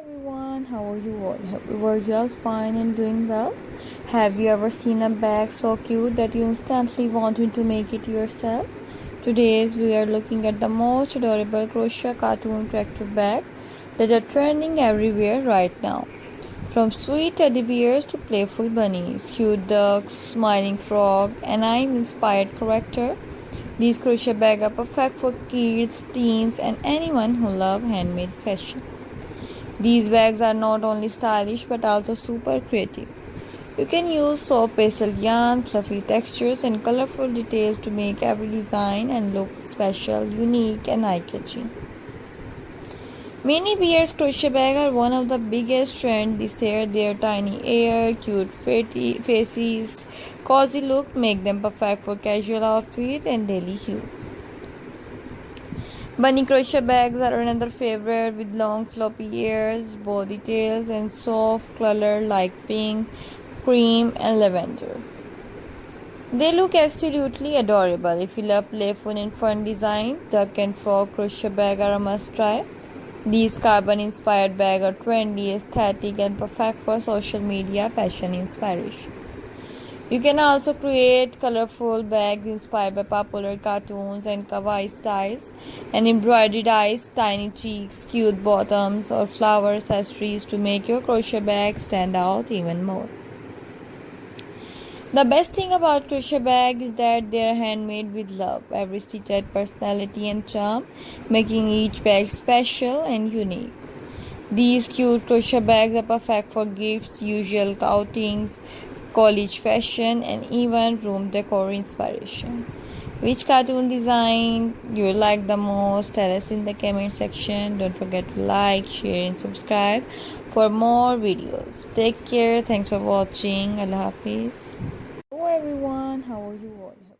Everyone, how are you all? Hope you were just fine and doing well. Have you ever seen a bag so cute that you instantly wanted to make it yourself? Today we are looking at the most adorable crochet cartoon character bag that are trending everywhere right now. From sweet teddy bears to playful bunnies, cute ducks, smiling frog, and I'm inspired character. These crochet bags are perfect for kids, teens, and anyone who love handmade fashion. These bags are not only stylish but also super creative. You can use soft pastel yarn, fluffy textures, and colorful details to make every design and look special, unique, and eye-catching. Mini bears crochet bags are one of the biggest trends this year. Their tiny ear, cute faces, cozy look make them perfect for casual outfits and daily use. Bunny crochet bags are another favorite with long floppy ears, bow details, and soft color like pink, cream, and lavender. They look absolutely adorable. If you love playful and fun design, duck and frog crochet bags are a must try. These carbon-inspired bags are trendy, aesthetic, and perfect for social media fashion inspiration. You can also create colorful bags inspired by popular cartoons and kawaii styles, and embroidered eyes, tiny cheeks, cute bottoms, or flower accessories to make your crochet bag stand out even more. The best thing about crochet bags is that they are handmade with love. Every stitch adds personality and charm, making each bag special and unique. These cute crochet bags are perfect for gifts, usual outings, college fashion, and even room decor inspiration. Which cartoon design you like the most? Tell us in the comment section. Don't forget to like, share, and subscribe for more videos. Take care. Thanks for watching. Allah Hafiz. Hello everyone, how are you all?